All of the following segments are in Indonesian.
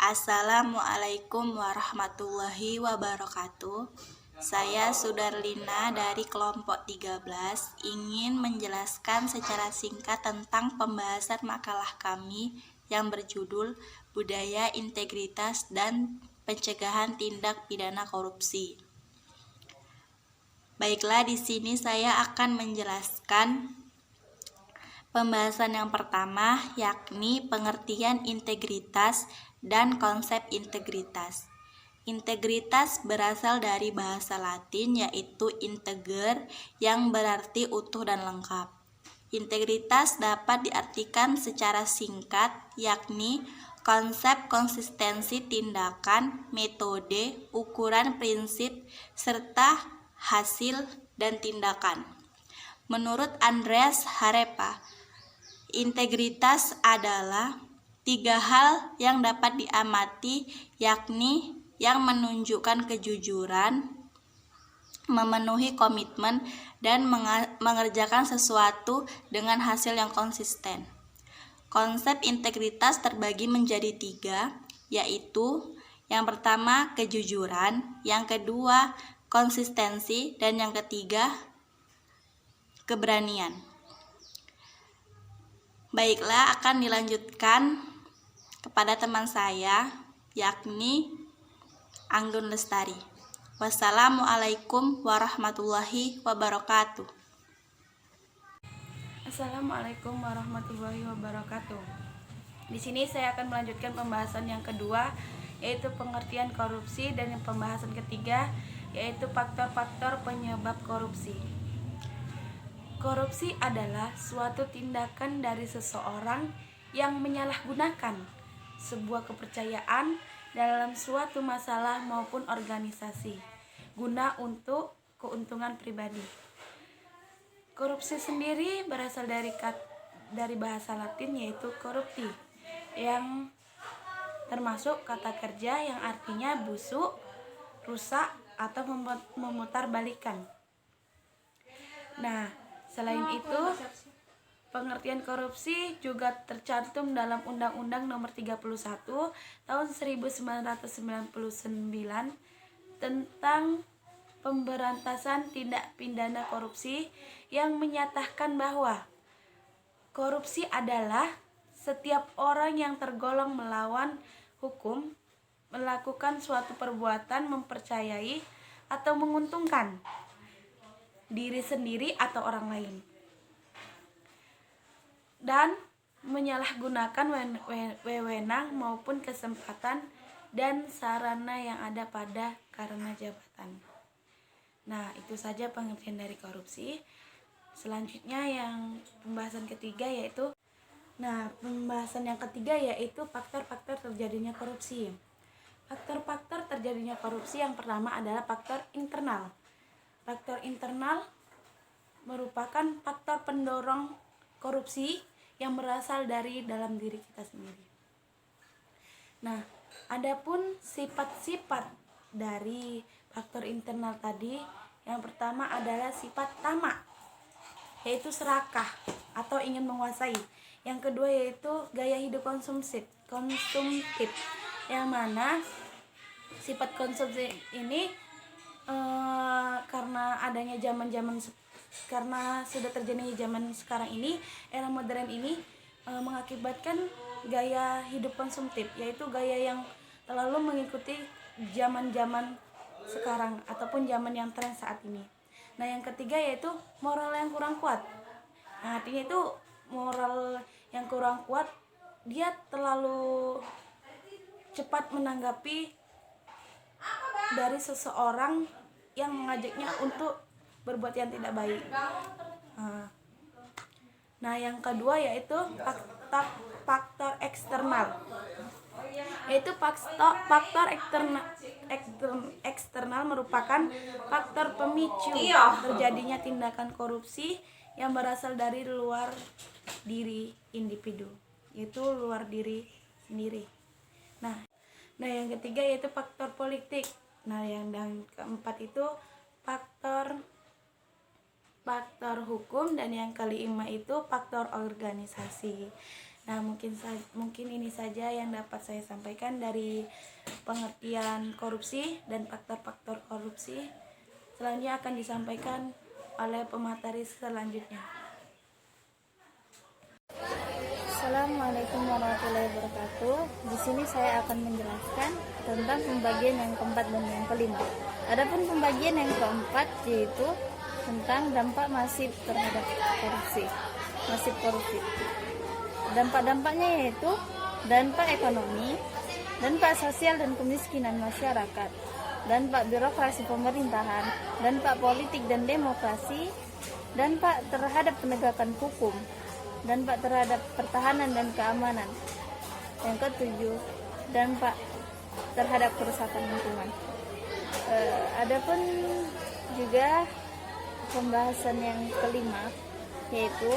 Assalamualaikum warahmatullahi wabarakatuh. Saya Sudarlina dari kelompok 13 ingin menjelaskan secara singkat tentang pembahasan makalah kami yang berjudul Budaya Integritas dan Pencegahan Tindak Pidana Korupsi. Baiklah, di sini saya akan menjelaskan pembahasan yang pertama, yakni pengertian integritas dan konsep integritas. Integritas berasal dari bahasa Latin yaitu integer yang berarti utuh dan lengkap. Integritas dapat diartikan secara singkat yakni konsep konsistensi tindakan, metode, ukuran prinsip, serta hasil dan tindakan. Menurut Andreas Harepa, integritas adalah 3 hal yang dapat diamati, yakni yang menunjukkan kejujuran, memenuhi komitmen, dan mengerjakan sesuatu dengan hasil yang konsisten. Konsep integritas terbagi menjadi 3, yaitu yang pertama kejujuran, yang kedua konsistensi, dan yang ketiga keberanian. Baiklah, akan dilanjutkan kepada teman saya, yakni Anggun Lestari. Wassalamualaikum warahmatullahi wabarakatuh. Assalamualaikum warahmatullahi wabarakatuh. Di sini saya akan melanjutkan pembahasan yang kedua, yaitu pengertian korupsi, dan yang pembahasan ketiga yaitu faktor-faktor penyebab korupsi. Korupsi adalah suatu tindakan dari seseorang yang menyalahgunakan sebuah kepercayaan dalam suatu masalah maupun organisasi guna untuk keuntungan pribadi. Korupsi sendiri berasal dari bahasa Latin yaitu corrupti, yang termasuk kata kerja yang artinya busuk, rusak, atau memutarbalikkan. Nah, selain itu, pengertian korupsi juga tercantum dalam Undang-Undang Nomor 31 Tahun 1999 tentang Pemberantasan Tindak Pidana Korupsi, yang menyatakan bahwa korupsi adalah setiap orang yang tergolong melawan hukum melakukan suatu perbuatan mempercayai atau menguntungkan diri sendiri atau orang lain, dan menyalahgunakan wewenang maupun kesempatan dan sarana yang ada pada karena jabatan. Nah, itu saja pengertian dari korupsi. Selanjutnya yang pembahasan ketiga yaitu faktor-faktor terjadinya korupsi. Faktor-faktor terjadinya korupsi yang pertama adalah faktor internal. Faktor internal merupakan faktor pendorong korupsi yang berasal dari dalam diri kita sendiri. Nah, adapun sifat-sifat dari faktor internal tadi, yang pertama adalah sifat tamak, yaitu serakah atau ingin menguasai. Yang kedua yaitu gaya hidup konsumtif, yang mana sifat konsumtif ini karena sudah terjadi zaman sekarang ini, era modern ini, mengakibatkan gaya hidup konsumtif, yaitu gaya yang terlalu mengikuti zaman-zaman sekarang ataupun zaman yang tren saat ini. Nah, yang ketiga yaitu moral yang kurang kuat. Nah, artinya itu moral yang kurang kuat, dia terlalu cepat menanggapi dari seseorang yang mengajaknya untuk berbuat yang tidak baik. Nah, yang kedua yaitu faktor eksternal, yaitu faktor eksternal merupakan faktor pemicu terjadinya tindakan korupsi yang berasal dari luar diri individu, yaitu luar diri sendiri. Nah, yang ketiga yaitu faktor politik. Nah, yang keempat itu faktor hukum, dan yang kelima itu faktor organisasi. Nah, mungkin ini saja yang dapat saya sampaikan dari pengertian korupsi dan faktor-faktor korupsi. Selanjutnya akan disampaikan oleh pemateri selanjutnya. Assalamualaikum warahmatullahi wabarakatuh. Di sini saya akan menjelaskan tentang pembagian yang keempat dan yang kelima. Adapun pembagian yang keempat yaitu tentang dampak masif terhadap korupsi. Dampak-dampaknya yaitu dampak ekonomi, dampak sosial dan kemiskinan masyarakat, dampak birokrasi pemerintahan, dampak politik dan demokrasi, dampak terhadap penegakan hukum, dampak terhadap pertahanan dan keamanan. Yang ketujuh, dampak terhadap kerusakan lingkungan. Adapun juga pembahasan yang kelima yaitu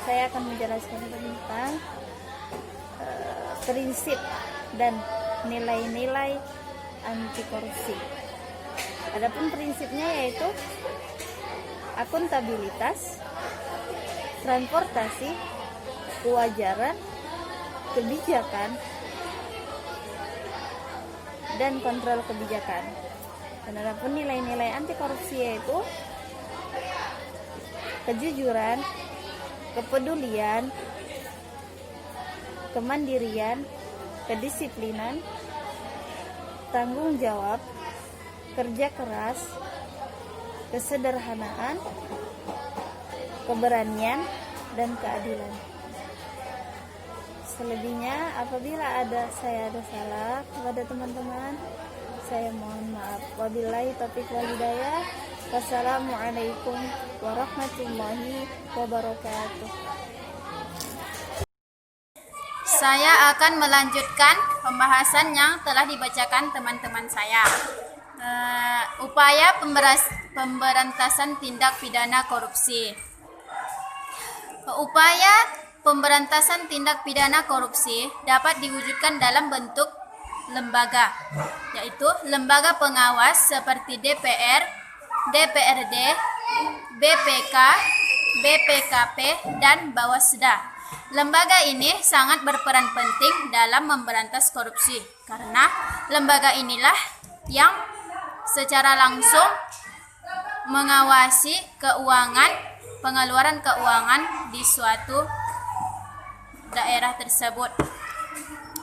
saya akan menjelaskan tentang prinsip dan nilai-nilai anti korupsi. Adapun prinsipnya yaitu akuntabilitas, transportasi, kewajaran, kebijakan, dan kontrol kebijakan. Dan adapun nilai-nilai anti korupsi yaitu kejujuran, kepedulian, kemandirian, kedisiplinan, tanggung jawab, kerja keras, kesederhanaan, keberanian, dan keadilan. Selebihnya apabila saya ada salah kepada teman-teman, saya mohon maaf. Wabillahi taufiq wal hidayah. Wassalamualaikum warahmatullahi wabarakatuh. Saya akan melanjutkan pembahasan yang telah dibacakan teman-teman saya. Upaya pemberantasan tindak pidana korupsi. Upaya pemberantasan tindak pidana korupsi dapat diwujudkan dalam bentuk lembaga, yaitu lembaga pengawas seperti DPR, DPRD, BPK, BPKP, dan Bawasda. Lembaga ini sangat berperan penting dalam memberantas korupsi karena lembaga inilah yang secara langsung mengawasi pengeluaran keuangan di suatu daerah tersebut.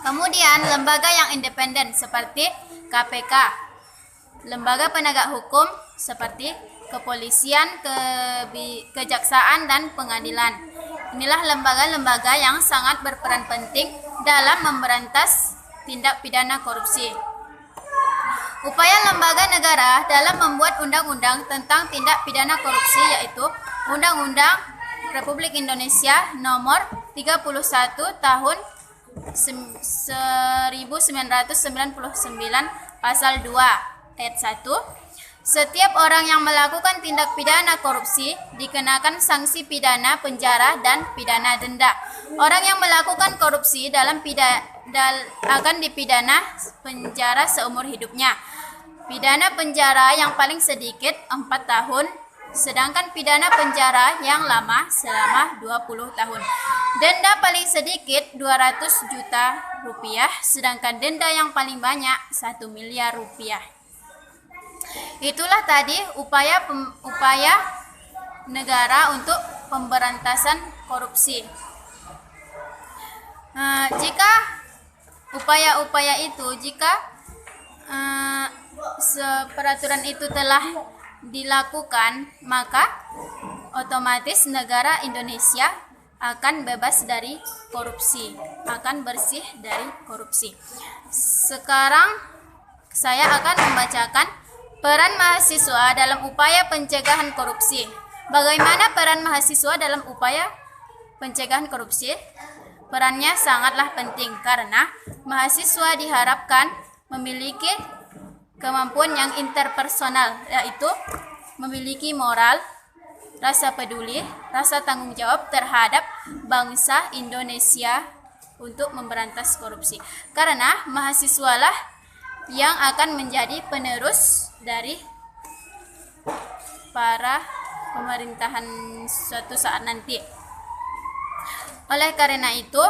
Kemudian lembaga yang independen seperti KPK, lembaga penegak hukum seperti kepolisian, kejaksaan, dan pengadilan. Inilah lembaga-lembaga yang sangat berperan penting dalam memberantas tindak pidana korupsi. Upaya lembaga negara dalam membuat undang-undang tentang tindak pidana korupsi yaitu Undang-Undang Republik Indonesia Nomor 31 Tahun 1999 Pasal 2 Ayat 1. Setiap orang yang melakukan tindak pidana korupsi dikenakan sanksi pidana penjara dan pidana denda. Orang yang melakukan korupsi akan dipidana penjara seumur hidupnya. Pidana penjara yang paling sedikit 4 tahun, sedangkan pidana penjara yang lama selama 20 tahun. Denda paling sedikit 200 juta rupiah, sedangkan denda yang paling banyak 1 miliar rupiah. Itulah tadi upaya negara untuk pemberantasan korupsi. Jika upaya-upaya itu, peraturan itu telah dilakukan, maka otomatis negara Indonesia akan bebas dari korupsi, akan bersih dari korupsi. Sekarang saya akan membacakan peran mahasiswa dalam upaya pencegahan korupsi. Bagaimana peran mahasiswa dalam upaya pencegahan korupsi? Perannya sangatlah penting karena mahasiswa diharapkan memiliki kemampuan yang interpersonal, yaitu memiliki moral, rasa peduli, rasa tanggung jawab terhadap bangsa Indonesia untuk memberantas korupsi. Karena mahasiswalah yang akan menjadi penerus dari para pemerintahan suatu saat nanti. Oleh karena itu,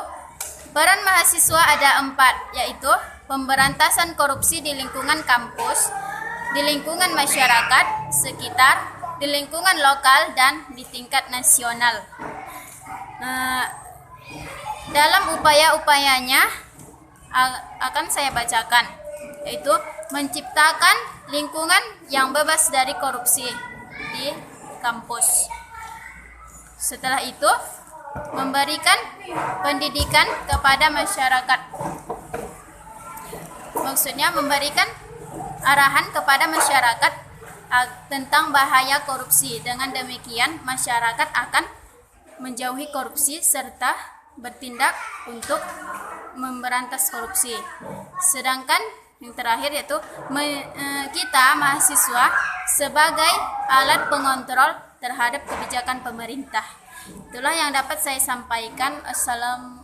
peran mahasiswa ada 4, yaitu pemberantasan korupsi di lingkungan kampus, di lingkungan masyarakat sekitar, di lingkungan lokal, dan di tingkat nasional. Dalam upaya-upayanya akan saya bacakan, yaitu menciptakan lingkungan yang bebas dari korupsi di kampus. Setelah itu, memberikan pendidikan kepada masyarakat. Maksudnya memberikan arahan kepada masyarakat tentang bahaya korupsi. Dengan demikian, masyarakat akan menjauhi korupsi serta bertindak untuk memberantas korupsi. Sedangkan yang terakhir yaitu kita mahasiswa sebagai alat pengontrol terhadap kebijakan pemerintah. Itulah yang dapat saya sampaikan. Assalamualaikum